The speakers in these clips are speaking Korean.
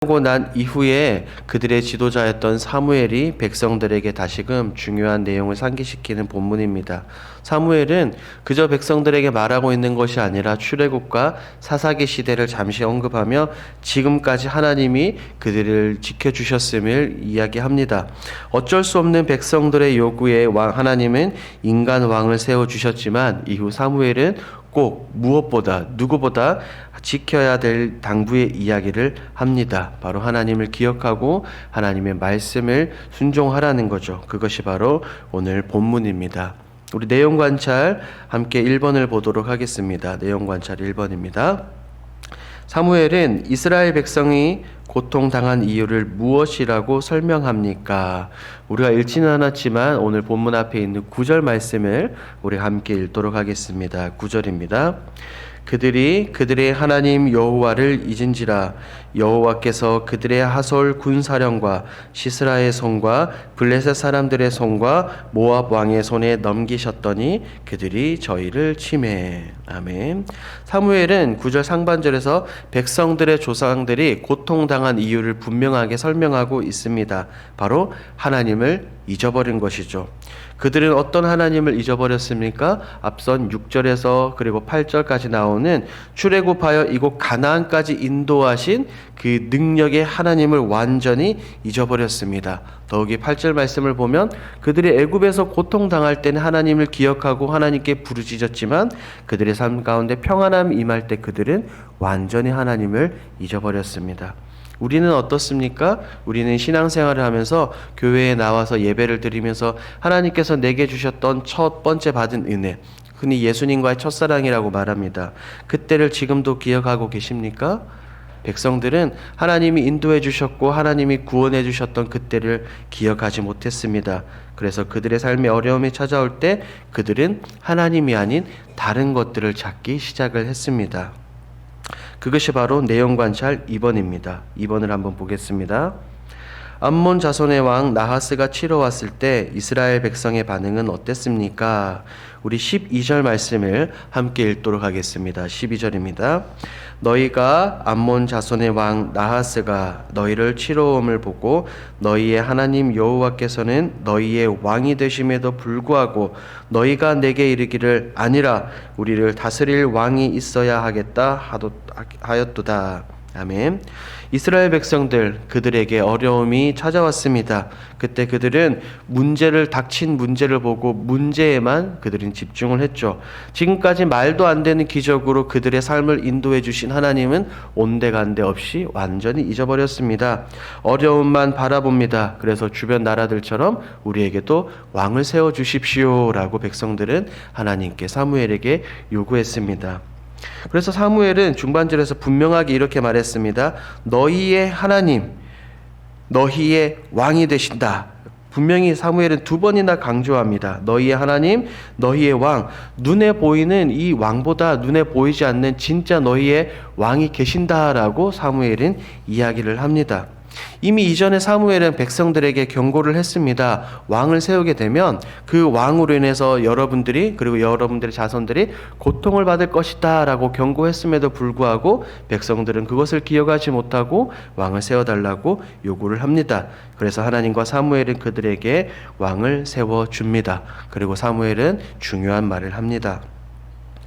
하고 난 이후에 그들의 지도자였던 사무엘이 백성들에게 다시금 중요한 내용을 상기시키는 본문입니다. 사무엘은 그저 백성들에게 말하고 있는 것이 아니라 출애굽과 사사기 시대를 잠시 언급하며 지금까지 하나님이 그들을 지켜주셨음을 이야기합니다. 어쩔 수 없는 백성들의 요구에 하나님은 인간 왕을 세워주셨지만 이후 사무엘은 꼭 무엇보다 누구보다 지켜야 될 당부의 이야기를 합니다. 바로 하나님을 기억하고 하나님의 말씀을 순종하라는 거죠. 그것이 바로 오늘 본문입니다. 우리 내용 관찰 함께 1번을 보도록 하겠습니다. 내용 관찰 1번입니다. 사무엘은 이스라엘 백성이 고통당한 이유를 무엇이라고 설명합니까? 우리가 읽지는 않았지만 오늘 본문 앞에 있는 9절 말씀을 우리 함께 읽도록 하겠습니다. 9절입니다. 그들이 그들의 하나님 여호와를 잊은지라 여호와께서 그들의 하솔 군사령과 시스라의 손과 블레셋 사람들의 손과 모압 왕의 손에 넘기셨더니 그들이 저희를 침해. 아멘. 사무엘은 9절 상반절에서 백성들의 조상들이 고통당한 이유를 분명하게 설명하고 있습니다. 바로 하나님을 잊어버린 것이죠. 그들은 어떤 하나님을 잊어버렸습니까? 앞선 6절에서 그리고 8절까지 나오는 출애굽하여 이곳 가나안까지 인도하신 그 능력의 하나님을 완전히 잊어버렸습니다. 더욱이 8절 말씀을 보면 그들이 애굽에서 고통당할 때는 하나님을 기억하고 하나님께 부르짖었지만 그들의 삶 가운데 평안함이 임할 때 그들은 완전히 하나님을 잊어버렸습니다. 우리는 어떻습니까? 우리는 신앙생활을 하면서 교회에 나와서 예배를 드리면서 하나님께서 내게 주셨던 첫 번째 받은 은혜, 흔히 예수님과의 첫사랑이라고 말합니다. 그때를 지금도 기억하고 계십니까? 백성들은 하나님이 인도해 주셨고 하나님이 구원해 주셨던 그때를 기억하지 못했습니다. 그래서 그들의 삶에 어려움이 찾아올 때 그들은 하나님이 아닌 다른 것들을 찾기 시작을 했습니다. 그것이 바로 내용 관찰 2번입니다. 2번을 한번 보겠습니다. 암몬 자손의 왕 나하스가 치러 왔을 때 이스라엘 백성의 반응은 어땠습니까? 우리 12절 말씀을 함께 읽도록 하겠습니다. 12절입니다. 너희가 암몬 자손의 왕 나하스가 너희를 치러 om을 보고 너희의 하나님 여호와께서는 너희의 왕이 되심에도 불구하고 너희가 내게 이르기를 아니라 우리를 다스릴 왕이 있어야 하겠다 하였도다. 아멘. 이스라엘 백성들 그들에게 어려움이 찾아왔습니다. 그때 그들은 닥친 문제를 보고 문제에만 그들은 집중을 했죠. 지금까지 말도 안 되는 기적으로 그들의 삶을 인도해 주신 하나님은 온데간데 없이 완전히 잊어버렸습니다. 어려움만 바라봅니다. 그래서 주변 나라들처럼 우리에게도 왕을 세워 주십시오라고 백성들은 하나님께 사무엘에게 요구했습니다. 그래서 사무엘은 중반절에서 분명하게 이렇게 말했습니다. 너희의 하나님, 너희의 왕이 되신다. 분명히 사무엘은 2번이나 강조합니다. 너희의 하나님, 너희의 왕. 눈에 보이는 이 왕보다 눈에 보이지 않는 진짜 너희의 왕이 계신다라고 사무엘은 이야기를 합니다. 이미 이전에 사무엘은 백성들에게 경고를 했습니다. 왕을 세우게 되면 그 왕으로 인해서 여러분들이 그리고 여러분들의 자손들이 고통을 받을 것이다 라고 경고했음에도 불구하고 백성들은 그것을 기억하지 못하고 왕을 세워달라고 요구를 합니다. 그래서 하나님과 사무엘은 그들에게 왕을 세워줍니다. 그리고 사무엘은 중요한 말을 합니다.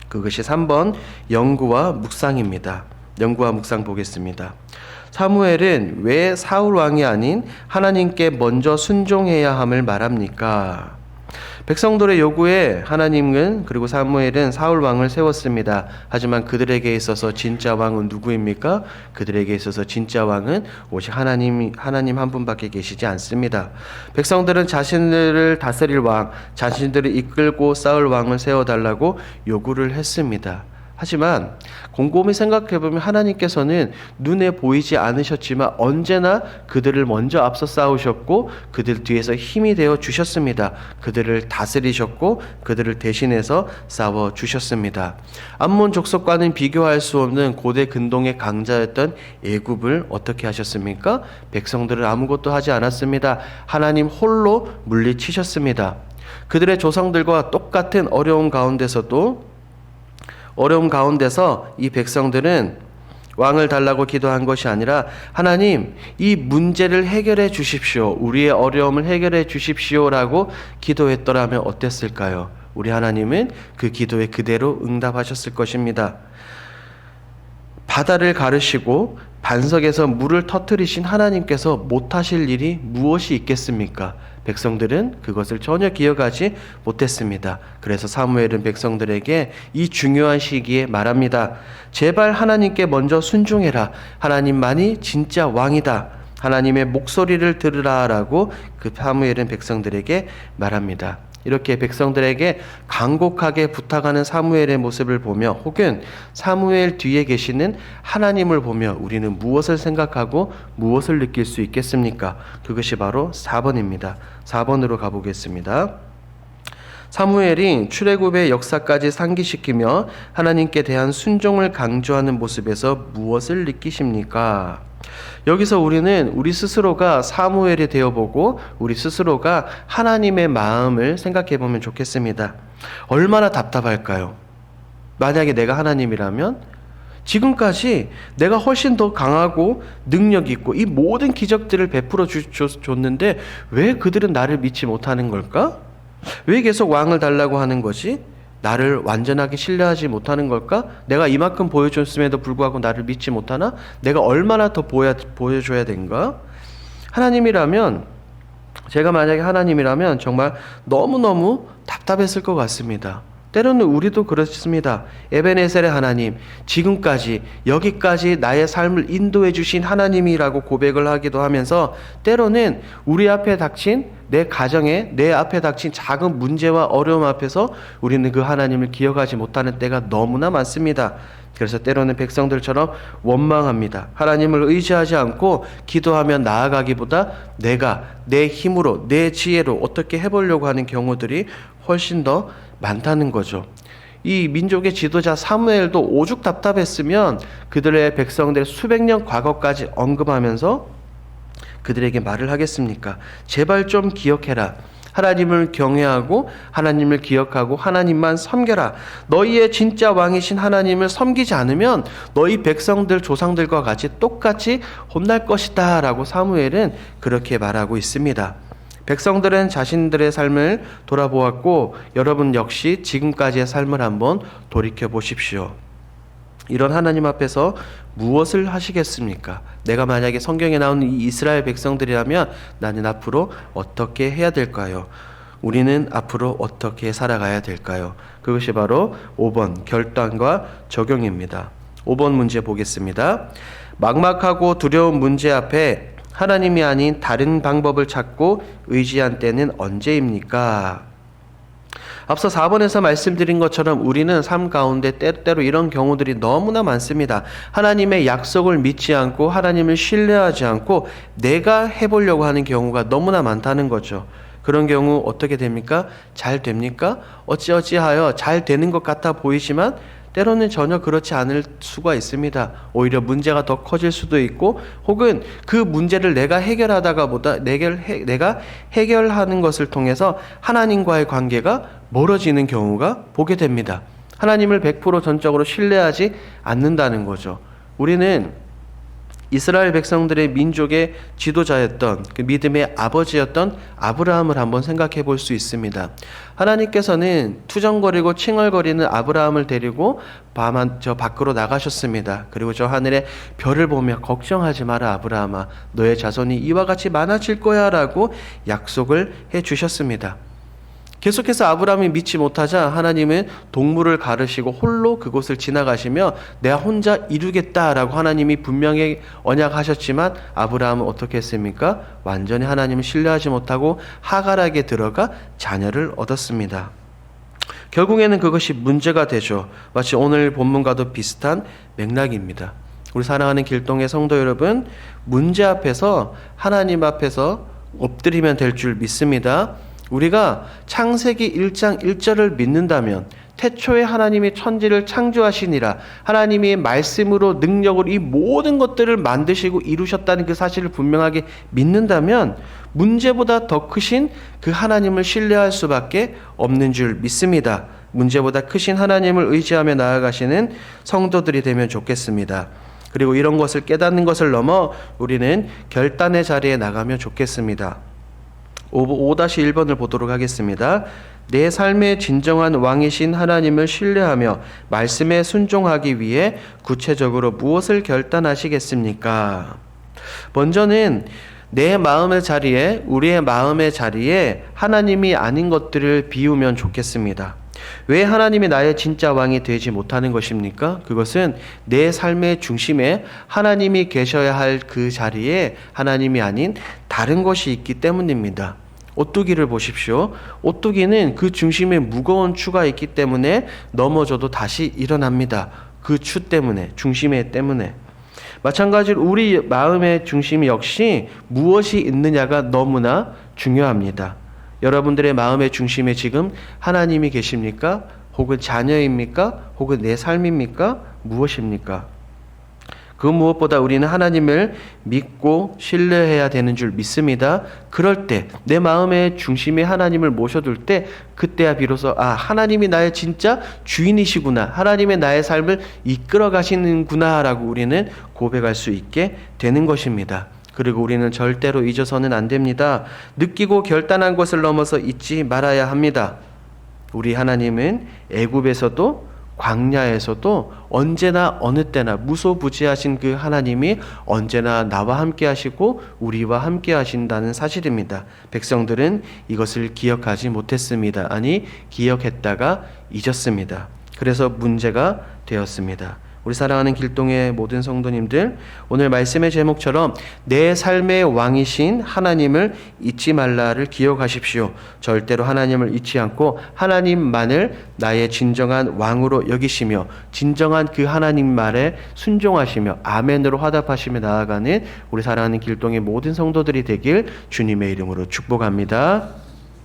그것이 3번 연구와 묵상입니다. 연구와 묵상 보겠습니다. 사무엘은 왜 사울 왕이 아닌 하나님께 먼저 순종해야 함을 말합니까? 백성들의 요구에 하나님은 그리고 사무엘은 사울 왕을 세웠습니다. 하지만 그들에게 있어서 진짜 왕은 누구입니까? 그들에게 있어서 진짜 왕은 오직 하나님 한 분밖에 계시지 않습니다. 백성들은 자신들을 다스릴 왕, 자신들을 이끌고 싸울 왕을 세워달라고 요구를 했습니다. 하지만 곰곰이 생각해보면 하나님께서는 눈에 보이지 않으셨지만 언제나 그들을 먼저 앞서 싸우셨고 그들 뒤에서 힘이 되어 주셨습니다. 그들을 다스리셨고 그들을 대신해서 싸워 주셨습니다. 암몬 족속과는 비교할 수 없는 고대 근동의 강자였던 애굽을 어떻게 하셨습니까? 백성들은 아무것도 하지 않았습니다. 하나님 홀로 물리치셨습니다. 그들의 조상들과 똑같은 어려움 가운데서 이 백성들은 왕을 달라고 기도한 것이 아니라 하나님 이 문제를 해결해 주십시오. 우리의 어려움을 해결해 주십시오라고 기도했더라면 어땠을까요? 우리 하나님은 그 기도에 그대로 응답하셨을 것입니다. 바다를 가르시고 반석에서 물을 터뜨리신 하나님께서 못하실 일이 무엇이 있겠습니까? 백성들은 그것을 전혀 기억하지 못했습니다. 그래서 사무엘은 백성들에게 이 중요한 시기에 말합니다. 제발 하나님께 먼저 순종해라. 하나님만이 진짜 왕이다. 하나님의 목소리를 들으라라고 그 사무엘은 백성들에게 말합니다. 이렇게 백성들에게 간곡하게 부탁하는 사무엘의 모습을 보며 혹은 사무엘 뒤에 계시는 하나님을 보며 우리는 무엇을 생각하고 무엇을 느낄 수 있겠습니까? 그것이 바로 4번입니다. 4번으로 가보겠습니다. 사무엘이 출애굽의 역사까지 상기시키며 하나님께 대한 순종을 강조하는 모습에서 무엇을 느끼십니까? 여기서 우리는 우리 스스로가 사무엘이 되어보고 우리 스스로가 하나님의 마음을 생각해 보면 좋겠습니다. 얼마나 답답할까요? 만약에 내가 하나님이라면 지금까지 내가 훨씬 더 강하고 능력 있고 이 모든 기적들을 베풀어 줬는데 왜 그들은 나를 믿지 못하는 걸까? 왜 계속 왕을 달라고 하는 거지? 나를 완전하게 신뢰하지 못하는 걸까? 내가 이만큼 보여줬음에도 불구하고 나를 믿지 못하나? 내가 얼마나 더 보여줘야 된가? 하나님이라면, 제가 만약에 하나님이라면 정말 너무너무 답답했을 것 같습니다. 때로는 우리도 그렇습니다. 에베네셀의 하나님, 지금까지 여기까지 나의 삶을 인도해 주신 하나님이라고 고백을 하기도 하면서 때로는 우리 앞에 닥친 내 가정에 내 앞에 닥친 작은 문제와 어려움 앞에서 우리는 그 하나님을 기억하지 못하는 때가 너무나 많습니다. 그래서 때로는 백성들처럼 원망합니다. 하나님을 의지하지 않고 기도하며 나아가기보다 내가 내 힘으로 내 지혜로 어떻게 해보려고 하는 경우들이 훨씬 더 많다는 거죠. 이 민족의 지도자 사무엘도 오죽 답답했으면 그들의 백성들의 수백 년 과거까지 언급하면서 그들에게 말을 하겠습니까? 제발 좀 기억해라. 하나님을 경외하고 하나님을 기억하고 하나님만 섬겨라. 너희의 진짜 왕이신 하나님을 섬기지 않으면 너희 백성들 조상들과 같이 똑같이 혼날 것이다 라고 사무엘은 그렇게 말하고 있습니다. 백성들은 자신들의 삶을 돌아보았고 여러분 역시 지금까지의 삶을 한번 돌이켜 보십시오. 이런 하나님 앞에서 무엇을 하시겠습니까? 내가 만약에 성경에 나오는 이 이스라엘 백성들이라면 나는 앞으로 어떻게 해야 될까요? 우리는 앞으로 어떻게 살아가야 될까요? 그것이 바로 5번 결단과 적용입니다. 5번 문제 보겠습니다. 막막하고 두려운 문제 앞에 하나님이 아닌 다른 방법을 찾고 의지한 때는 언제입니까? 앞서 4번에서 말씀드린 것처럼 우리는 삶 가운데 때때로 이런 경우들이 너무나 많습니다. 하나님의 약속을 믿지 않고 하나님을 신뢰하지 않고 내가 해보려고 하는 경우가 너무나 많다는 거죠. 그런 경우 어떻게 됩니까? 잘 됩니까? 어찌어찌하여 잘 되는 것 같아 보이지만 때로는 전혀 그렇지 않을 수가 있습니다. 오히려 문제가 더 커질 수도 있고 혹은 그 문제를 내가 해결하다가보다 내가 해결하는 것을 통해서 하나님과의 관계가 멀어지는 경우가 보게 됩니다. 하나님을 100% 전적으로 신뢰하지 않는다는 거죠. 우리는 이스라엘 백성들의 민족의 지도자였던 그 믿음의 아버지였던 아브라함을 한번 생각해 볼 수 있습니다. 하나님께서는 투정거리고 칭얼거리는 아브라함을 데리고 저 밖으로 나가셨습니다. 그리고 저 하늘의 별을 보며 걱정하지 마라 아브라함아, 너의 자손이 이와 같이 많아질 거야 라고 약속을 해 주셨습니다. 계속해서 아브라함이 믿지 못하자 하나님은 동물을 가르시고 홀로 그곳을 지나가시며 내가 혼자 이루겠다라고 하나님이 분명히 언약하셨지만 아브라함은 어떻게 했습니까? 완전히 하나님을 신뢰하지 못하고 하갈에게 들어가 자녀를 얻었습니다. 결국에는 그것이 문제가 되죠. 마치 오늘 본문과도 비슷한 맥락입니다. 우리 사랑하는 길동의 성도 여러분, 문제 앞에서 하나님 앞에서 엎드리면 될 줄 믿습니다. 우리가 창세기 1장 1절을 믿는다면 태초에 하나님이 천지를 창조하시니라, 하나님이 말씀으로 능력으로 이 모든 것들을 만드시고 이루셨다는 그 사실을 분명하게 믿는다면 문제보다 더 크신 그 하나님을 신뢰할 수밖에 없는 줄 믿습니다. 문제보다 크신 하나님을 의지하며 나아가시는 성도들이 되면 좋겠습니다. 그리고 이런 것을 깨닫는 것을 넘어 우리는 결단의 자리에 나가면 좋겠습니다. 5-1번을 보도록 하겠습니다. 내 삶의 진정한 왕이신 하나님을 신뢰하며 말씀에 순종하기 위해 구체적으로 무엇을 결단하시겠습니까? 먼저는 내 마음의 자리에, 우리의 마음의 자리에 하나님이 아닌 것들을 비우면 좋겠습니다. 왜 하나님이 나의 진짜 왕이 되지 못하는 것입니까? 그것은 내 삶의 중심에 하나님이 계셔야 할 그 자리에 하나님이 아닌 다른 것이 있기 때문입니다. 오뚜기를 보십시오. 오뚜기는 그 중심에 무거운 추가 있기 때문에 넘어져도 다시 일어납니다. 그 추 때문에, 중심에 때문에. 마찬가지로 우리 마음의 중심 역시 무엇이 있느냐가 너무나 중요합니다. 여러분들의 마음의 중심에 지금 하나님이 계십니까? 혹은 자녀입니까? 혹은 내 삶입니까? 무엇입니까? 그 무엇보다 우리는 하나님을 믿고 신뢰해야 되는 줄 믿습니다. 그럴 때 내 마음의 중심에 하나님을 모셔둘 때 그때야 비로소 하나님이 나의 진짜 주인이시구나. 하나님의 나의 삶을 이끌어 가시는구나 라고 우리는 고백할 수 있게 되는 것입니다. 그리고 우리는 절대로 잊어서는 안 됩니다. 느끼고 결단한 것을 넘어서 잊지 말아야 합니다. 우리 하나님은 애굽에서도 광야에서도 언제나 어느 때나 무소부지하신 그 하나님이 언제나 나와 함께 하시고 우리와 함께 하신다는 사실입니다. 백성들은 이것을 기억하지 못했습니다. 아니, 기억했다가 잊었습니다. 그래서 문제가 되었습니다. 우리 사랑하는 길동의 모든 성도님들, 오늘 말씀의 제목처럼 내 삶의 왕이신 하나님을 잊지 말라를 기억하십시오. 절대로 하나님을 잊지 않고 하나님만을 나의 진정한 왕으로 여기시며 진정한 그 하나님 말에 순종하시며 아멘으로 화답하시며 나아가는 우리 사랑하는 길동의 모든 성도들이 되길 주님의 이름으로 축복합니다.